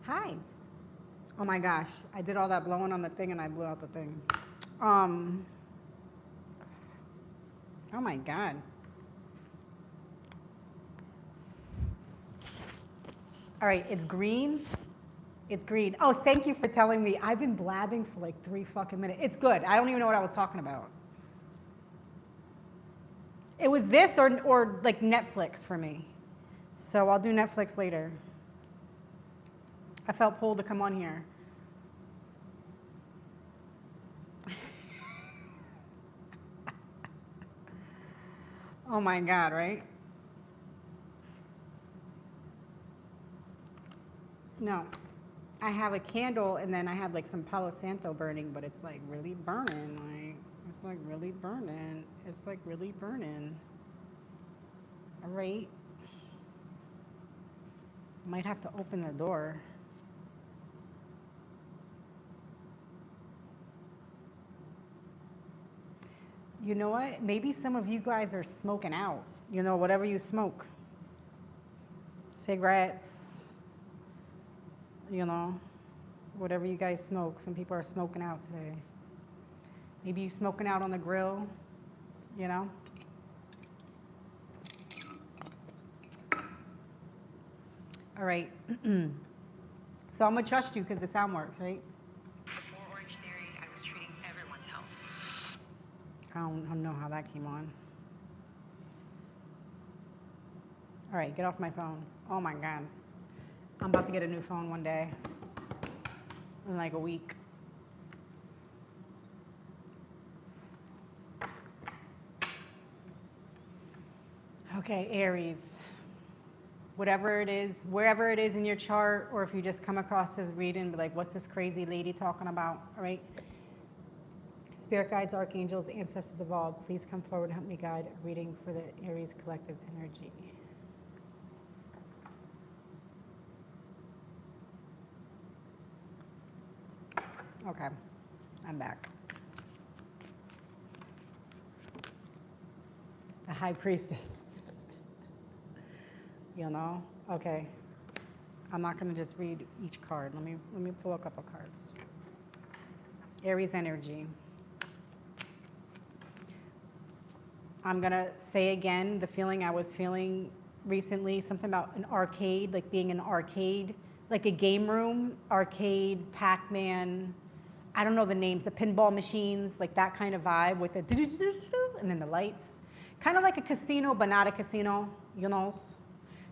Hi. Oh my gosh, I did all that blowing on the thing and I blew out the thing. Oh my God. All right, it's green. It's green. Oh, thank you for telling me. I've been blabbing for like 3 fucking minutes. It's good. I don't even know what I was talking about. It was this or like Netflix for me. So I'll do Netflix later. I felt pulled to come on here. Oh my God, right? No. I have a candle and then I have like some Palo Santo burning, but it's like really burning. Like, it's like really burning. It's like really burning. All right. Might have to open the door. You know what? Maybe some of you guys are smoking out. You know, whatever you smoke. Cigarettes, you know, whatever you guys smoke. Some people are smoking out today. Maybe you smoking out on the grill, you know. All right. So I'm going to trust you because the sound works, right? Before Orange Theory, I was treating everyone's health. I don't know how that came on. All right, get off my phone. Oh my God. I'm about to get a new phone one day. In like a week. Okay, Aries. Whatever it is, wherever it is in your chart, or if you just come across this reading, be like, what's this crazy lady talking about, all right? Spirit guides, archangels, ancestors of all, please come forward and help me guide a reading for the Aries collective energy. Okay, I'm back. The High Priestess. You know? Okay. I'm not going to just read each card. Let me pull a couple cards. Aries energy. I'm going to say again the feeling I was feeling recently, something about an arcade, like being an arcade, like a game room, arcade, Pac-Man, I don't know the names, the pinball machines, like that kind of vibe with the and then the lights. Kind of like a casino, but not a casino, you know?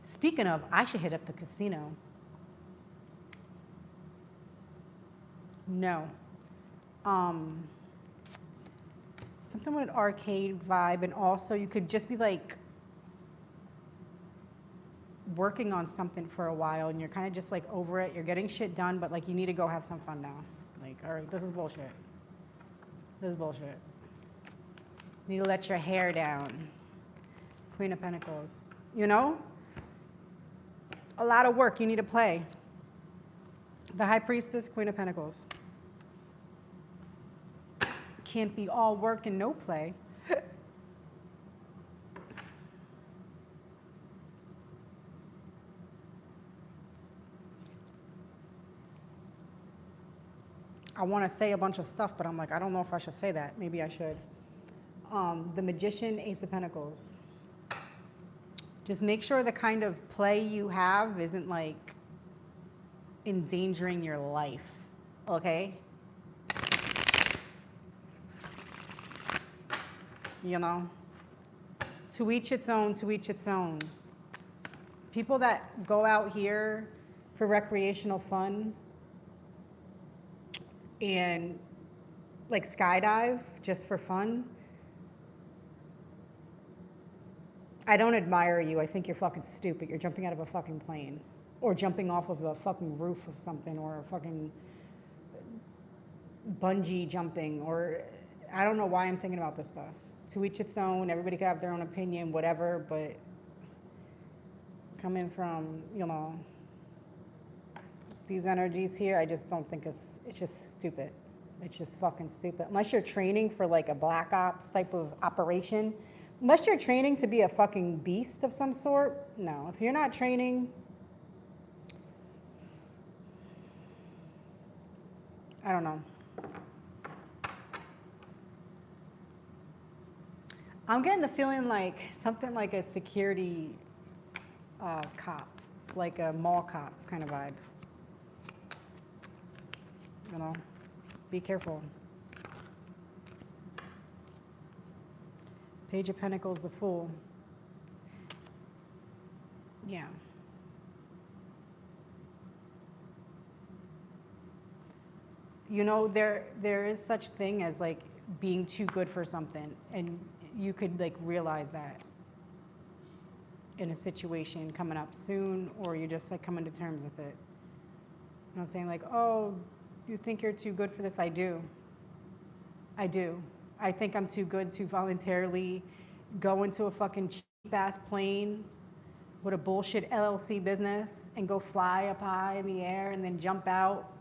Speaking of, I should hit up the casino. No. Something with arcade vibe, and also you could just be like working on something for a while and you're kind of just like over it. You're getting shit done, but like you need to go have some fun now. Like, all right, this is bullshit. This is bullshit. You need to let your hair down. Queen of Pentacles. You know? A lot of work you need to play. The High Priestess, Queen of Pentacles. Can't be all work and no play. I want to say a bunch of stuff, but I'm like, I don't know if I should say that. Maybe I should. The Magician, Ace of Pentacles. Just make sure the kind of play you have isn't like endangering your life, okay? You know? To each its own, to each its own. People that go out here for recreational fun and like skydive just for fun, I don't admire you. I think you're fucking stupid. You're jumping out of a fucking plane or jumping off of a fucking roof of something or fucking bungee jumping or I don't know why I'm thinking about this stuff. To each its own. Everybody can have their own opinion, whatever, but coming from, you know, these energies here, I just don't think it's just stupid. It's just fucking stupid. Unless you're training for like a black ops type of operation, unless you're training to be a fucking beast of some sort, no. If you're not training, I don't know. I'm getting the feeling like something like a security cop, like a mall cop kind of vibe. You know, be careful. Page of Pentacles, the Fool. Yeah. You know, there is such thing as like being too good for something, and you could like realize that in a situation coming up soon, or you're just like coming to terms with it. You know what I'm saying? Like, oh, you think you're too good for this? I do. I do. I think I'm too good to voluntarily go into a fucking cheap ass plane with a bullshit LLC business and go fly up high in the air and then jump out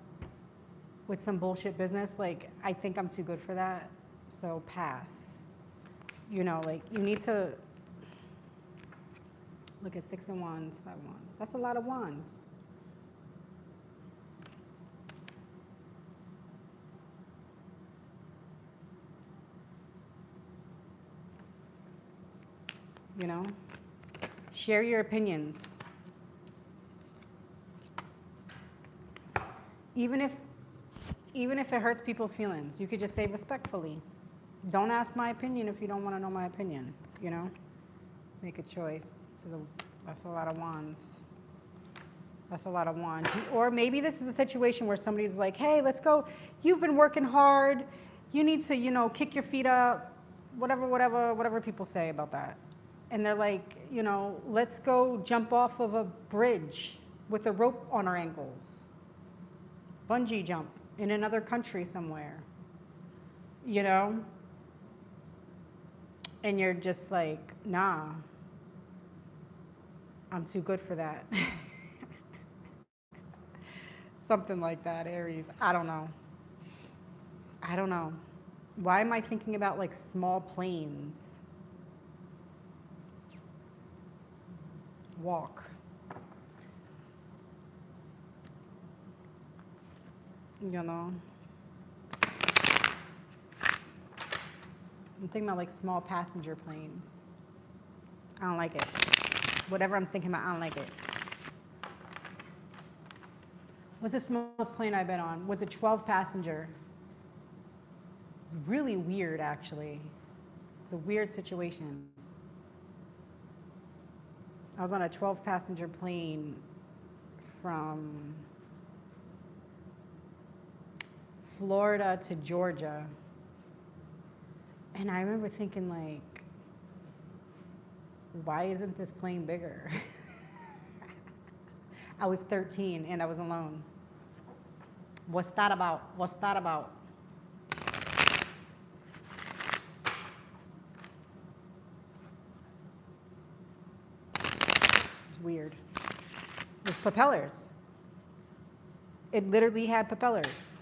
with some bullshit business. Like, I think I'm too good for that. So pass. You know, like, you need to look at 6 of Wands, 5 of Wands. That's a lot of wands. You know, share your opinions. Even if it hurts people's feelings, you could just say respectfully. Don't ask my opinion if you don't want to know my opinion, you know? Make a choice. That's a lot of wands. That's a lot of wands. Or maybe this is a situation where somebody's like, hey, let's go. You've been working hard. You need to, you know, kick your feet up, whatever people say about that. And they're like, you know, let's go jump off of a bridge with a rope on our ankles. Bungee jump in another country somewhere, you know? And you're just like, nah, I'm too good for that. Something like that, Aries. I don't know. Why am I thinking about like small planes? Walk. You know? I'm thinking about like small passenger planes. I don't like it. Whatever I'm thinking about, I don't like it. What's the smallest plane I've been on? Was it 12 passenger? Really weird, actually. It's a weird situation. I was on a 12 passenger plane from Florida to Georgia. And I remember thinking, like, why isn't this plane bigger? I was 13 and I was alone. What's that about? What's that about? It's weird. There's propellers. It literally had propellers.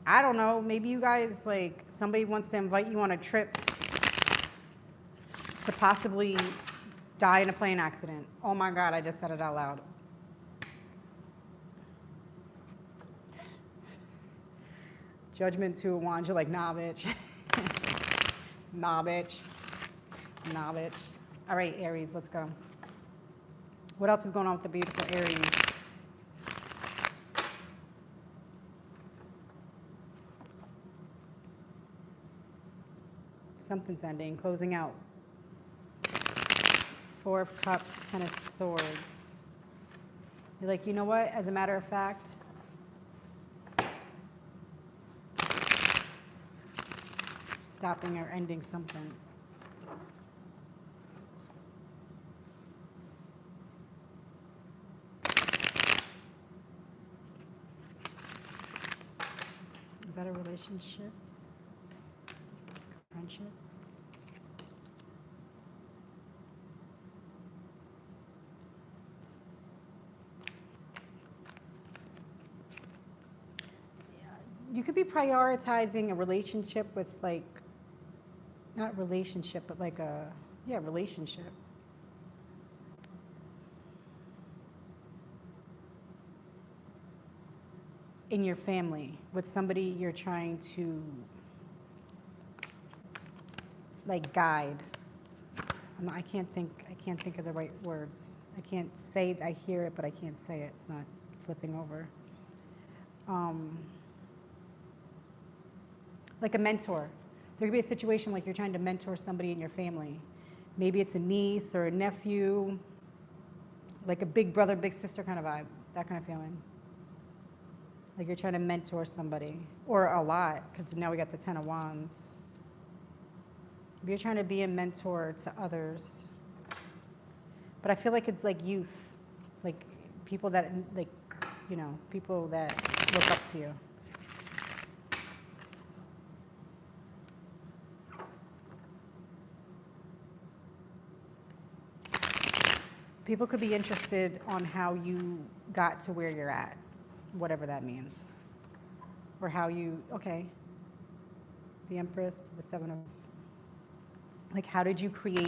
I don't know, maybe you guys, like, somebody wants to invite you on a trip to possibly die in a plane accident. Oh my God, I just said it out loud. Judgment 2 of Wands, you're like, nah, bitch. Nah, bitch. Nah, bitch. All right, Aries, let's go. What else is going on with the beautiful Aries? Something's ending, closing out. 4 of Cups, 10 of Swords. You're like, you know what? As a matter of fact, stopping or ending something. Is that a relationship? Friendship? You could be prioritizing a relationship with, like, not relationship, but like a, yeah, relationship. in your family with somebody you're trying to like guide. I can't think of the right words. I can't say, I hear it, but I can't say it. It's not flipping over. Like a mentor. There could be a situation like you're trying to mentor somebody in your family. Maybe it's a niece or a nephew, like a big brother, big sister kind of vibe, that kind of feeling. Like you're trying to mentor somebody, or a lot, because now we got the 10 of Wands. You're trying to be a mentor to others. But I feel like it's like youth, like people that, like, you know, people that look up to you. People could be interested on how you got to where you're at, whatever that means. Or how you, okay, the Empress to the 7 of, like how did you create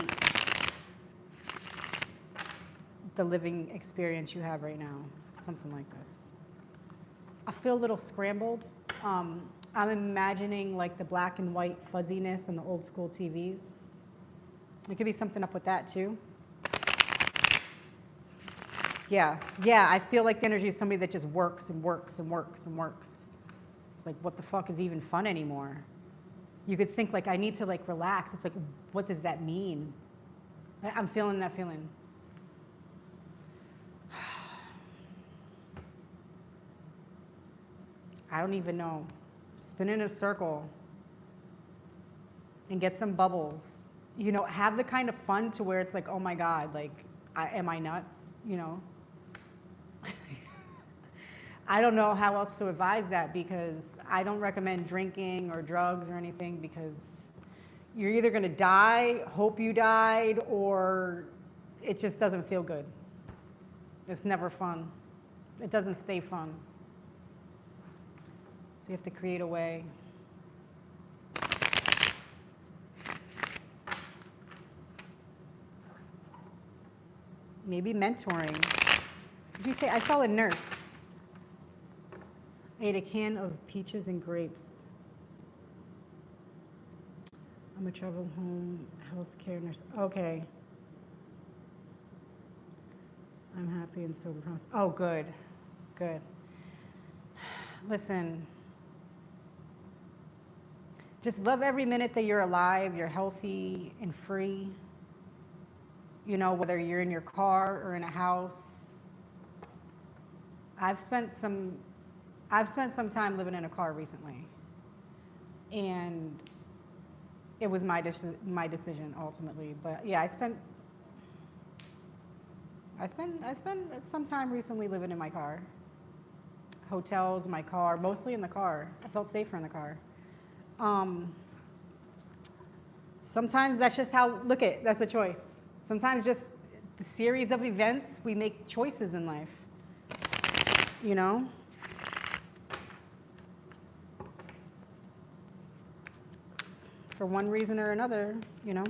the living experience you have right now? Something like this. I feel a little scrambled. I'm imagining like the black and white fuzziness on the old school TVs. There could be something up with that too. Yeah, I feel like the energy is somebody that just works and works and works and works. It's like, what the fuck is even fun anymore? You could think like, I need to like relax. It's like, what does that mean? I'm feeling that feeling. I don't even know. Spin in a circle and get some bubbles. You know, have the kind of fun to where it's like, oh my God, like, am I nuts? You know? I don't know how else to advise that, because I don't recommend drinking or drugs or anything, because you're either going to die, hope you died, or it just doesn't feel good. It's never fun. It doesn't stay fun. So you have to create a way. Maybe mentoring. Did you say, I saw a nurse. I ate a can of peaches and grapes. I'm a travel home healthcare nurse. Okay. I'm happy and sober. Oh, good. Good. Listen. Just love every minute that you're alive, you're healthy and free. You know, whether you're in your car or in a house. I've spent some time living in a car recently, and it was my decision ultimately. But yeah, I spent some time recently living in my car. Hotels, my car, mostly in the car. I felt safer in the car. Sometimes that's just that's a choice. Sometimes just the series of events, we make choices in life, you know? For one reason or another, you know?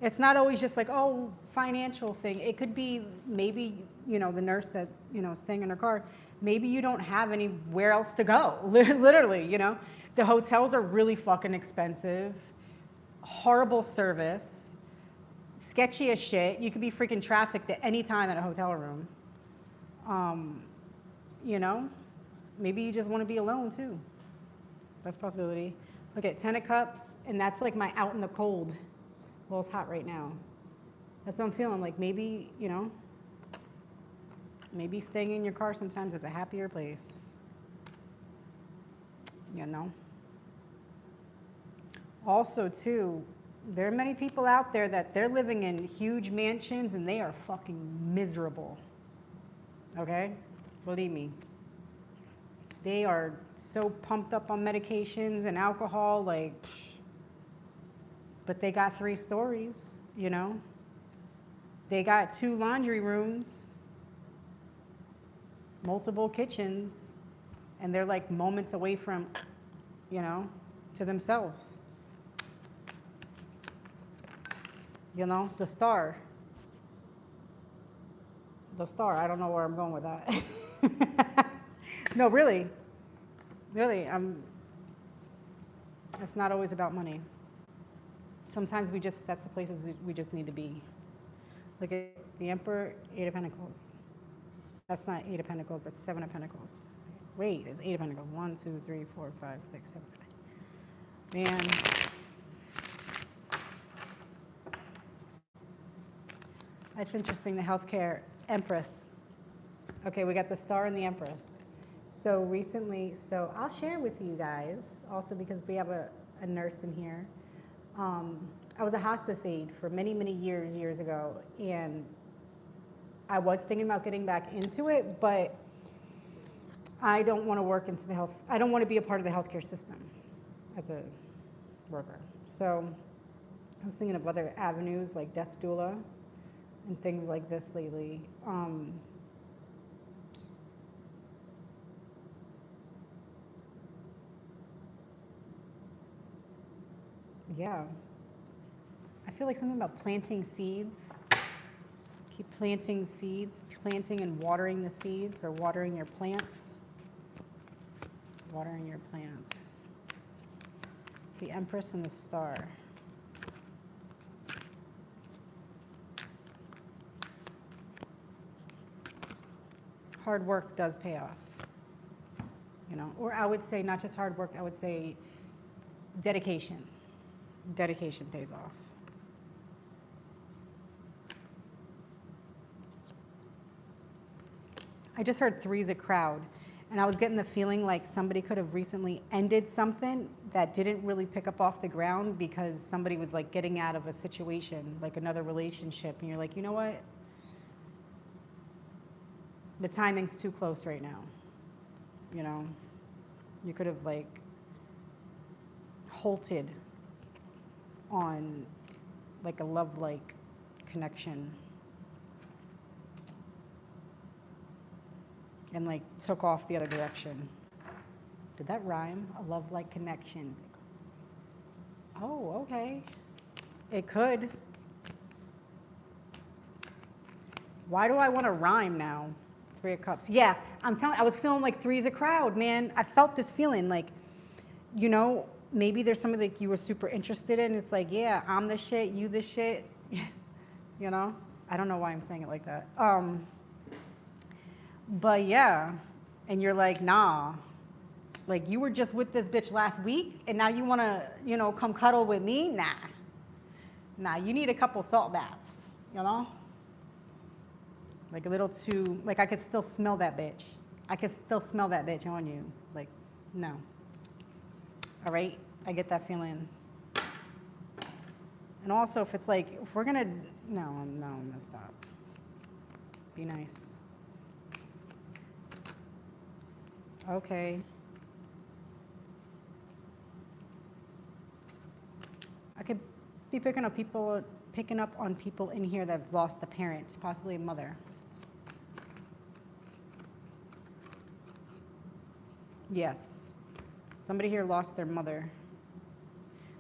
It's not always just like, oh, financial thing. It could be maybe, you know, the nurse that, you know, staying in her car, maybe you don't have anywhere else to go, literally, you know? The hotels are really fucking expensive, horrible service, sketchy as shit. You could be freaking trafficked at any time at a hotel room. You know, maybe you just want to be alone too. That's a possibility. Look at 10 of Cups, and that's like my out in the cold. Well, it's hot right now. That's what I'm feeling. Like maybe, you know, maybe staying in your car sometimes is a happier place. You know. Also, too, there are many people out there that they're living in huge mansions and they are fucking miserable. Okay? Believe me. They are so pumped up on medications and alcohol, like, but they got 3 stories, you know? They got 2 laundry rooms, multiple kitchens, and they're like moments away from, you know, to themselves. You know, the star. I don't know where I'm going with that. No, really. Really, it's not always about money. Sometimes that's the places we just need to be. Look at the Emperor, Eight of Pentacles. That's not Eight of Pentacles, that's Seven of Pentacles. Wait, it's Eight of Pentacles. 1, 2, 3, 4, 5, 6, 7, 8. Man. That's interesting, the healthcare Empress. Okay, we got the Star and the Empress. So recently, I'll share with you guys, also because we have a nurse in here. I was a hospice aide for many, many years ago, and I was thinking about getting back into it, but I don't want to work into I don't want to be a part of the healthcare system as a worker. So I was thinking of other avenues like death doula and things like this lately. Yeah. I feel like something about planting seeds. Keep planting seeds, planting and watering the seeds, or watering your plants. Watering your plants. The Empress and the Star. Hard work does pay off. You know, or I would say not just hard work, I would say dedication. Dedication pays off. I just heard three's a crowd, and I was getting the feeling like somebody could have recently ended something that didn't really pick up off the ground because somebody was like getting out of a situation, like another relationship, and you're like, you know what? The timing's too close right now. You know, you could have like halted on like a love-like connection and like took off the other direction. Did that rhyme? A love-like connection. Oh, okay. It could. Why do I want to rhyme now? Three of Cups. Yeah, I'm telling you, I was feeling like three's a crowd, man. I felt this feeling like, you know, maybe there's something like you were super interested in. It's like, yeah, I'm the shit, you the shit. You know? I don't know why I'm saying it like that. But yeah, and you're like, nah. Like, you were just with this bitch last week, and now you want to, you know, come cuddle with me? Nah. Nah, you need a couple salt baths, you know? Like a little too, like I could still smell that bitch. I could still smell that bitch on you. Like, no. All right? I get that feeling. And also, if it's like, if we're going to, no, I'm going to stop. Be nice. Okay. I could be picking up on people in here that have lost a parent, possibly a mother. Yes. Somebody here lost their mother.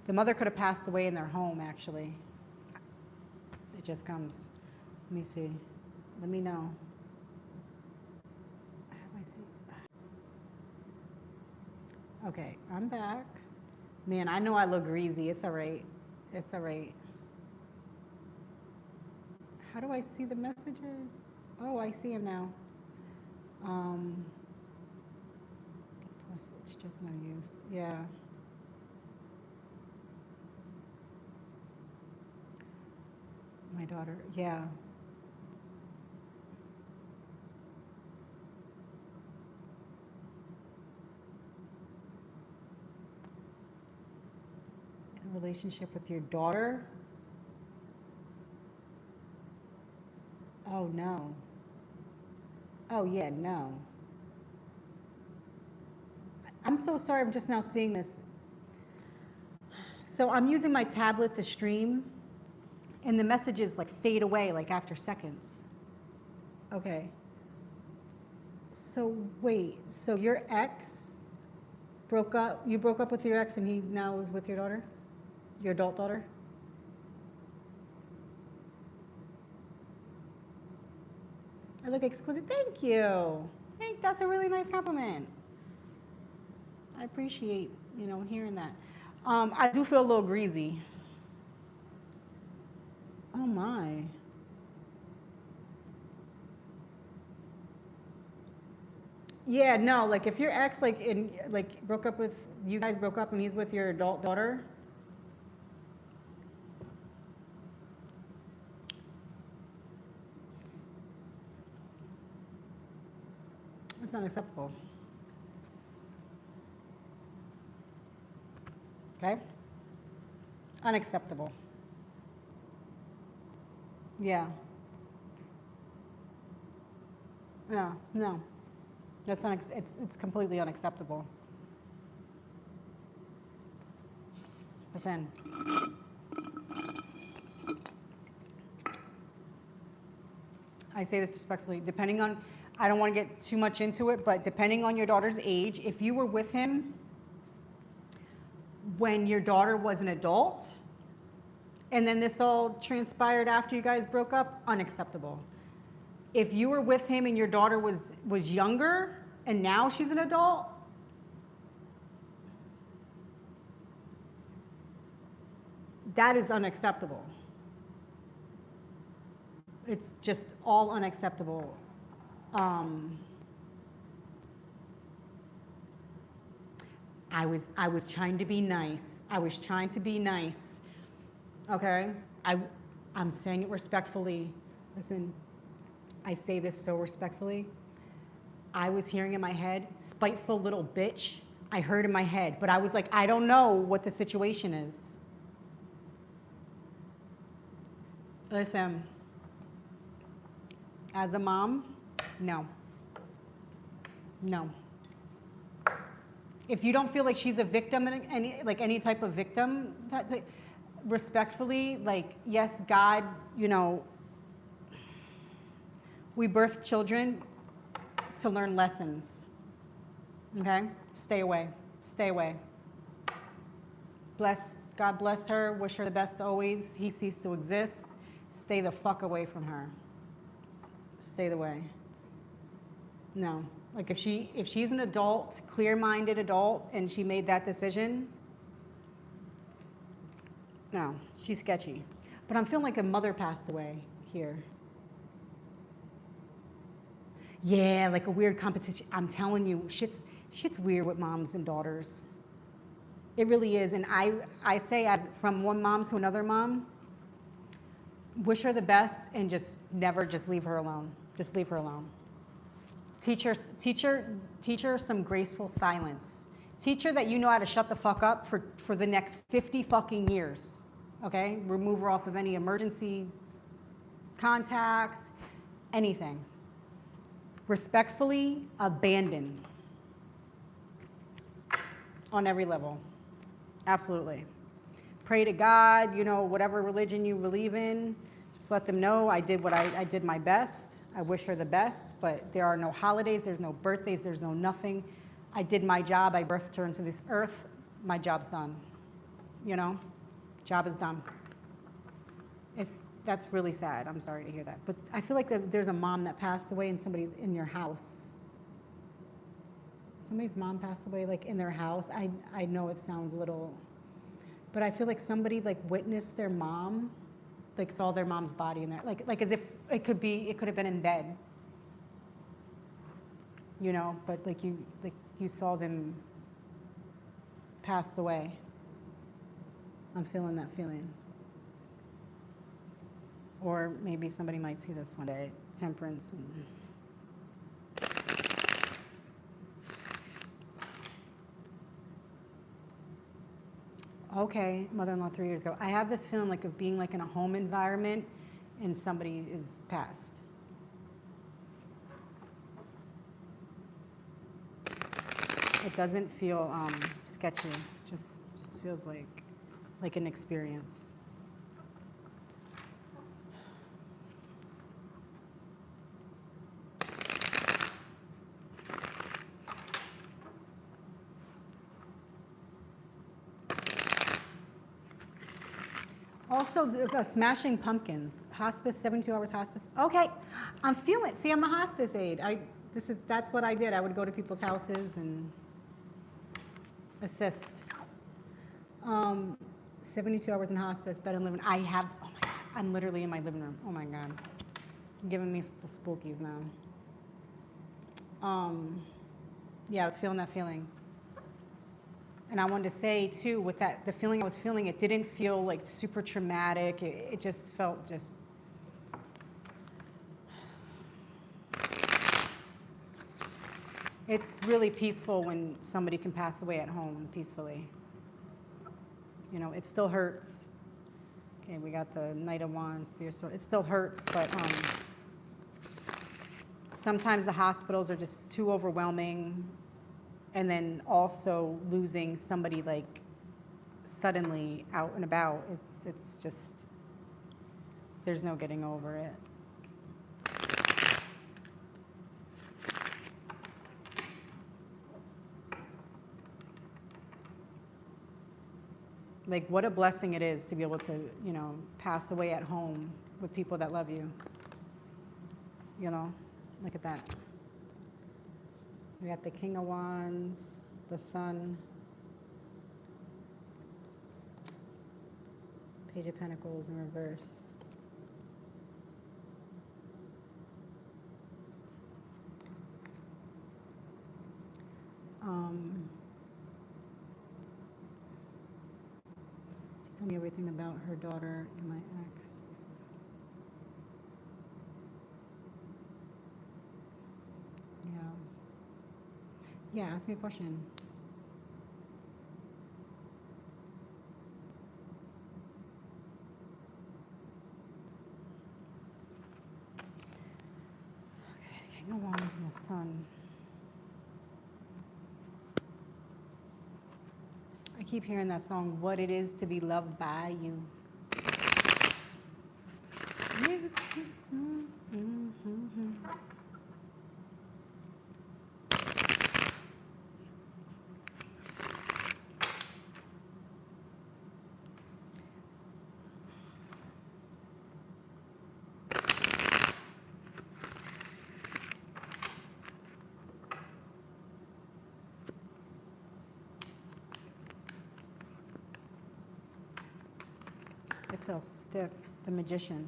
The mother could have passed away in their home, actually. It just comes. Let me see. Let me know. How do I see? Okay, I'm back. Man, I know I look greasy. It's all right. It's all right. How do I see the messages? Oh, I see them now. Plus, it's just no use. Yeah. My daughter, yeah. In a relationship with your daughter? Oh, no. Oh, yeah, no. I'm so sorry, I'm just now seeing this. So I'm using my tablet to stream, and the messages like fade away like after seconds. Okay. So wait, so your ex broke up, you broke up with your ex and he now is with your daughter? Your adult daughter? I look exquisite. Thank you. That's a really nice compliment. I appreciate, hearing that. I do feel a little greasy. Oh my. Yeah, no, like if your ex broke up with you guys broke up and he's with your adult daughter. It's unacceptable. Okay? Unacceptable. Yeah. Yeah, no. That's it's completely unacceptable. Listen. I say this respectfully, depending on, I don't want to get too much into it, but depending on your daughter's age, if you were with him when your daughter was an adult, and then this all transpired after you guys broke up, unacceptable. If you were with him and your daughter was younger, and now she's an adult, that is unacceptable. It's just all unacceptable. I was trying to be nice. Okay? I'm saying it respectfully. Listen, I say this so respectfully. I was hearing in my head, spiteful little bitch. I heard in my head, but I was like, I don't know what the situation is. Listen, as a mom, no. No. If you don't feel like she's a victim, any type of victim, respectfully, yes, God, we birth children to learn lessons. Okay? Stay away. God bless her. Wish her the best always. He ceased to exist. Stay the fuck away from her. Stay the way. No. If she's an adult, clear-minded adult, and she made that decision, no, she's sketchy. But I'm feeling like a mother passed away here. Yeah, like a weird competition. I'm telling you, shit's weird with moms and daughters. It really is. And I say, as from one mom to another mom, wish her the best and just never leave her alone. Just leave her alone. Teach her some graceful silence. Teach her that you know how to shut the fuck up for the next 50 fucking years. Okay? Remove her off of any emergency contacts, anything. Respectfully abandon on every level. Absolutely. Pray to God, whatever religion you believe in, just let them know I did I did my best. I wish her the best, but there are no holidays, there's no birthdays, there's no nothing. I did my job, I birthed her into this earth, my job's done. Job is done. That's really sad, I'm sorry to hear that. But I feel like there's a mom that passed away and somebody in your house. Somebody's mom passed away in their house. I know it sounds little, but I feel like somebody witnessed their mom, saw their mom's body in there, as if it could have been in bed, but you saw them passed away. I'm feeling that feeling. Or maybe somebody might see this one day. Temperance. Okay, mother-in-law 3 years ago. I have this feeling of being in a home environment and somebody is passed. It doesn't feel sketchy. Just feels like an experience. Also, smashing pumpkins. Hospice, 72 hours hospice. Okay, I'm feeling it. See, I'm a hospice aide. That's what I did. I would go to people's houses and Assist. 72 hours in hospice, bed and living. Oh my God, I'm literally in my living room. Oh my God. You're giving me the spookies now. Yeah, I was feeling that feeling. And I wanted to say too, with that, the feeling I was feeling, it didn't feel like super traumatic. It just felt just. It's really peaceful when somebody can pass away at home peacefully. You know, it still hurts. Okay, we got the Knight of Wands, Three of Swords. It still hurts, but sometimes the hospitals are just too overwhelming. And then also losing somebody like suddenly out and about, it's just, there's no getting over it. Like, what a blessing it is to be able to, you know, pass away at home with people that love you. You know, look at that. We got the King of Wands, the Sun, Page of Pentacles in reverse. Tell me everything about her daughter and my ex. Yeah, ask me a question. Okay, King of Wands and the Sun. I keep hearing that song, What It Is to Be Loved by You. Yes. It feels stiff. The Magician.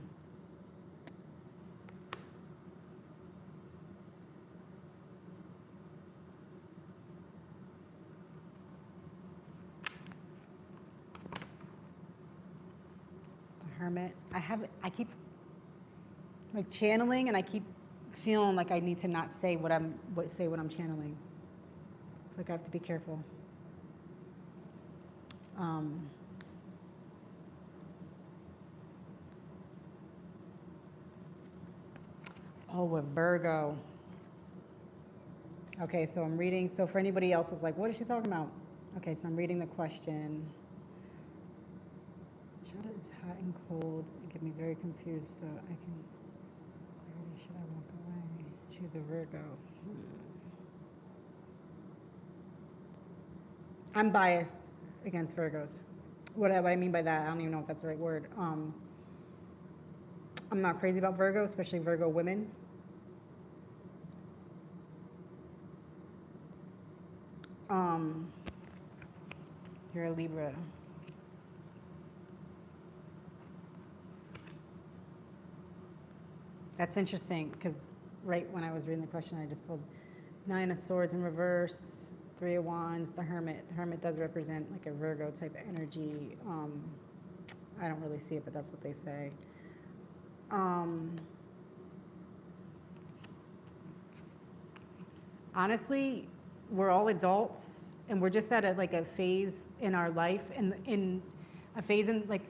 The Hermit. I keep like channeling, and I keep feeling like I need to not say what I'm channeling. It's like I have to be careful. Oh, a Virgo. Okay, so I'm reading. So for anybody else is like, what is she talking about? Okay, so I'm reading the question. Shadow is hot and cold. It get me very confused, so I can. Clarity, should I walk away? She's a Virgo. I'm biased against Virgos. What I mean by that, I don't even know if that's the right word. I'm not crazy about Virgo, especially Virgo women. You're a Libra. That's interesting, because right when I was reading the question, I just pulled Nine of Swords in reverse, Three of Wands, the Hermit. The Hermit does represent like a Virgo type of energy. I don't really see it, but that's what they say. Honestly, we're all adults, and we're just at a phase in our life, and in a phase in like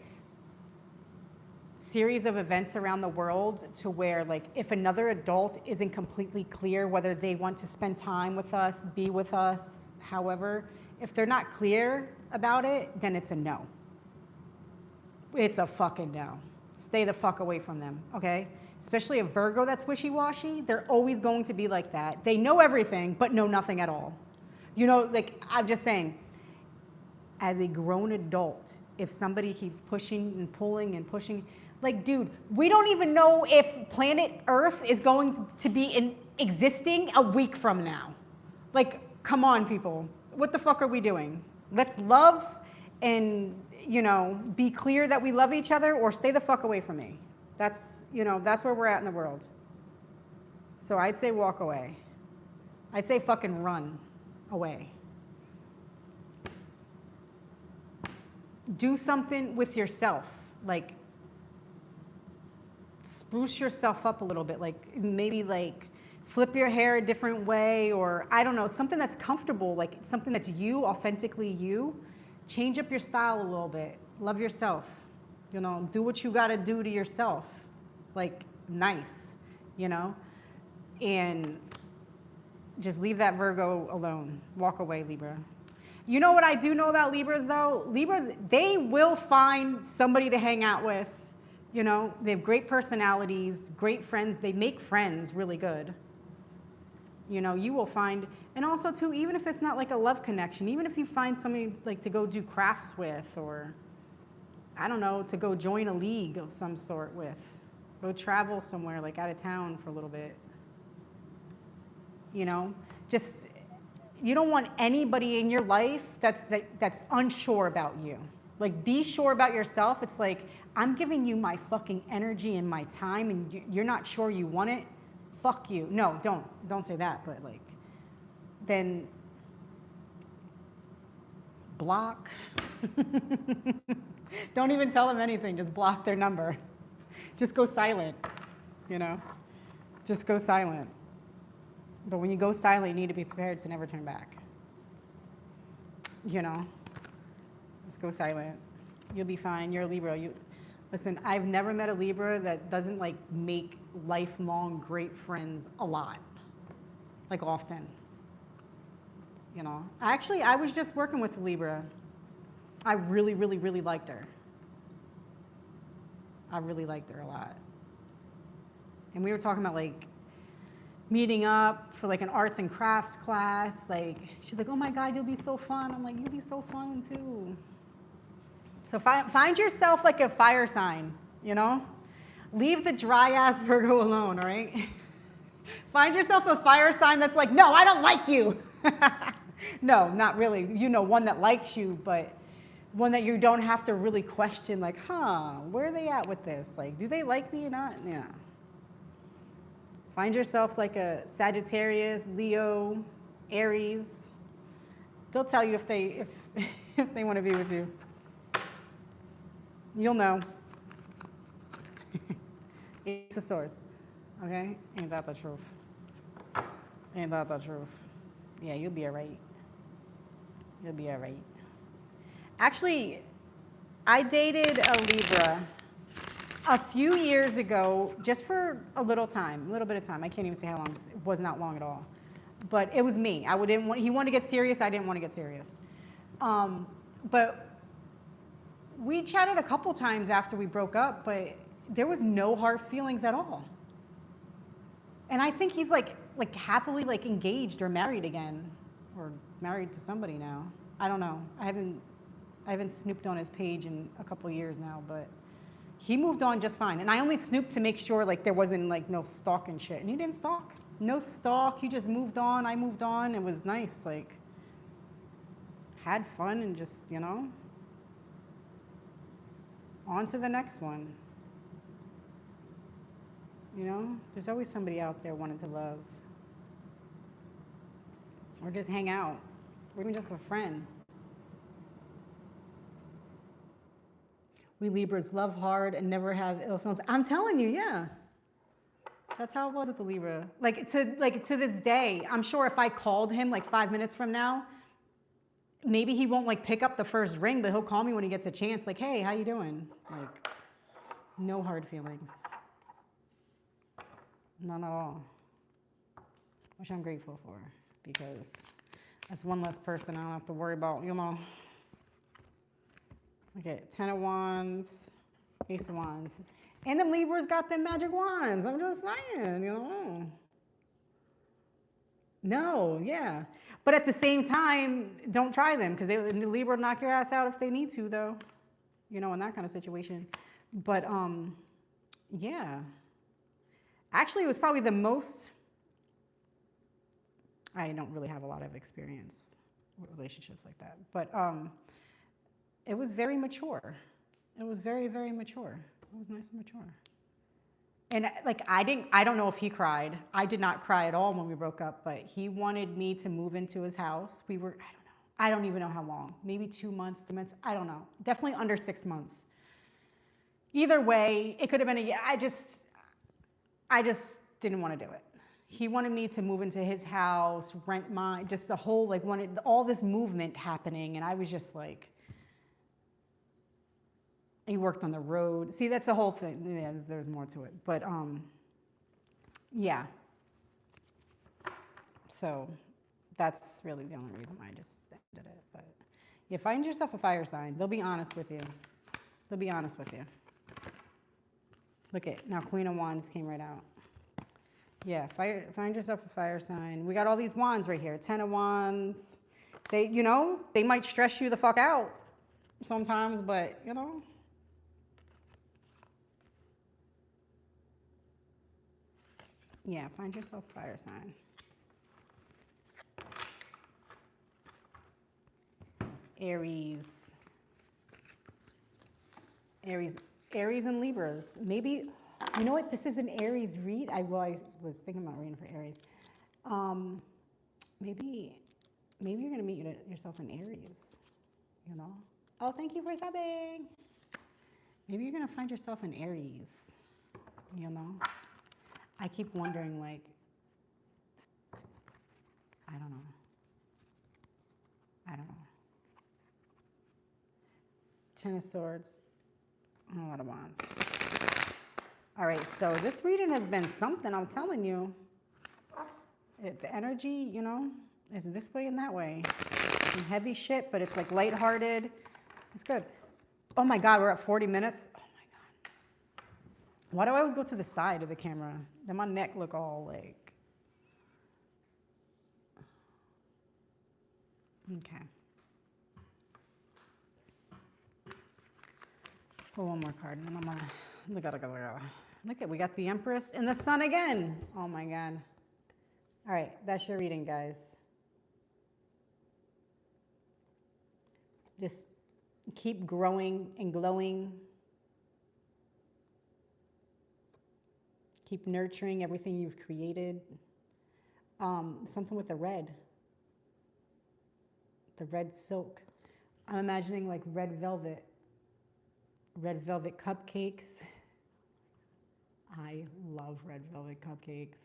series of events around the world, to where like if another adult isn't completely clear whether they want to spend time with us, be with us, however, if they're not clear about it, then it's a no. It's a fucking no. Stay the fuck away from them, okay? Especially a Virgo that's wishy-washy, they're always going to be like that. They know everything, but know nothing at all. You know, like, I'm just saying, as a grown adult, if somebody keeps pushing and pulling and pushing, like, dude, we don't even know if planet Earth is going to be existing a week from now. Like, come on, people. What the fuck are we doing? Let's love and, you know, be clear that we love each other, or stay the fuck away from me. That's, you know, that's where we're at in the world. So I'd say walk away. I'd say fucking run away. Do something with yourself. Like, spruce yourself up a little bit. Like, maybe like flip your hair a different way, or I don't know, something that's comfortable, like something that's you, authentically you. Change up your style a little bit. Love yourself. You know, do what you gotta do to yourself. Like, nice, you know? And just leave that Virgo alone. Walk away, Libra. You know what I do know about Libras, though? Libras, they will find somebody to hang out with. You know, they have great personalities, great friends. They make friends really good. You know, you will find, and also too, even if it's not like a love connection, even if you find somebody like to go do crafts with, or I don't know, to go join a league of some sort with, go travel somewhere like out of town for a little bit. You know, just, you don't want anybody in your life that's unsure about you. Like, be sure about yourself. It's like, I'm giving you my fucking energy and my time, and you're not sure you want it. Fuck you. No, don't say that, but like, then block. Don't even tell them anything, just block their number. Just go silent, you know? Just go silent. But when you go silent, you need to be prepared to never turn back. You know? Just go silent. You'll be fine. You're a Libra. Listen, I've never met a Libra that doesn't like make lifelong great friends a lot. Like, often. You know? Actually, I was just working with a Libra. I really, really, really liked her. I really liked her a lot. And we were talking about like meeting up for like an arts and crafts class. Like, she's like, oh my God, you'll be so fun. I'm like, you'll be so fun too. So find yourself like a fire sign, you know? Leave the dry ass Virgo alone, all right? Find yourself a fire sign that's like, no, I don't like you. No, not really. You know, one that likes you, but one that you don't have to really question, like, where are they at with this? Like, do they like me or not? Yeah. Find yourself like a Sagittarius, Leo, Aries. They'll tell you if they want to be with you. You'll know. Ace of Swords. Okay? Ain't that the truth? Ain't that the truth? Yeah, you'll be all right. You'll be all right. Actually, I dated a Libra a few years ago, just for a little bit of time. I can't even say how long. It was not long at all. But it was me. He wanted to get serious. I didn't want to get serious. But we chatted a couple times after we broke up, but there was no hard feelings at all. And I think he's like happily like engaged or married again, or married to somebody now. I don't know. I haven't snooped on his page in a couple of years now, but he moved on just fine. And I only snooped to make sure like there wasn't like no stalking shit. And he didn't stalk. No stalk. He just moved on. I moved on. It was nice. Like, had fun and just, you know, on to the next one. You know, there's always somebody out there wanting to love. Or just hang out. Or even just a friend. We Libras love hard and never have ill feelings. I'm telling you, yeah. That's how it was with the Libra. Like to this day, I'm sure if I called him like 5 minutes from now, maybe he won't like pick up the first ring, but he'll call me when he gets a chance. Like, hey, how you doing? Like, no hard feelings. None at all. Which I'm grateful for, because that's one less person I don't have to worry about, you know. Okay, 10 of Wands, Ace of Wands. And them Libras got them magic wands. I'm just saying, you know. No, yeah. But at the same time, don't try them, because the Libra will knock your ass out if they need to, though. You know, in that kind of situation. But, yeah. Actually, it was probably the most, I don't really have a lot of experience relationships like that. But it was very mature. It was very, very mature. It was nice and mature. And like, I don't know if he cried. I did not cry at all when we broke up, but he wanted me to move into his house. We were, I don't know. I don't even know how long. Maybe 2 months, 3 months. I don't know. Definitely under 6 months. Either way, it could have been a year. I just didn't want to do it. He wanted me to move into his house, rent mine, just the whole, like, wanted all this movement happening. And I was just like, he worked on the road. See, that's the whole thing. Yeah, there's more to it. But, yeah. So that's really the only reason why I just ended it. But you find yourself a fire sign. They'll be honest with you. They'll be honest with you. Look at, now Queen of Wands came right out. Yeah, find yourself a fire sign. We got all these wands right here. 10 of Wands. They, you know, they might stress you the fuck out sometimes, but, you know. Yeah, find yourself a fire sign. Aries. Aries and Libras. Maybe, you know what? This is an Aries read. I was thinking about reading for Aries. Maybe you're gonna meet yourself in Aries. You know? Oh, thank you for subbing. Maybe you're gonna find yourself in Aries. You know? I keep wondering, like, I don't know. Ten of Swords. A lot of Wands. All right, so this reading has been something, I'm telling you. The energy, you know, is this way and that way. Some heavy shit, but it's like lighthearted. It's good. Oh my God, we're at 40 minutes. Oh my God. Why do I always go to the side of the camera? Then my neck look all like. Okay. Pull one more card and then I'm gonna look at, we got the Empress and the Sun again. Oh my God. All right, that's your reading, guys. Just keep growing and glowing. Keep nurturing everything you've created. Something with the red silk. I'm imagining like red velvet cupcakes. I love red velvet cupcakes.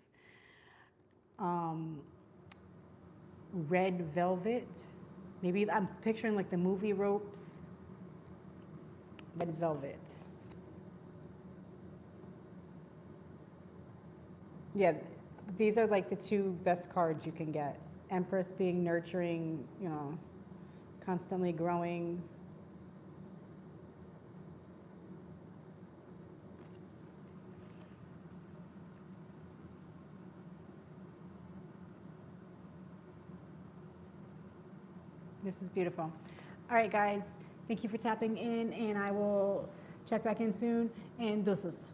Red velvet. Maybe I'm picturing like the movie ropes. Red velvet. Yeah, these are like the two best cards you can get. Empress being nurturing, you know, constantly growing. This is beautiful. All right, guys, thank you for tapping in, and I will check back in soon. And deuces.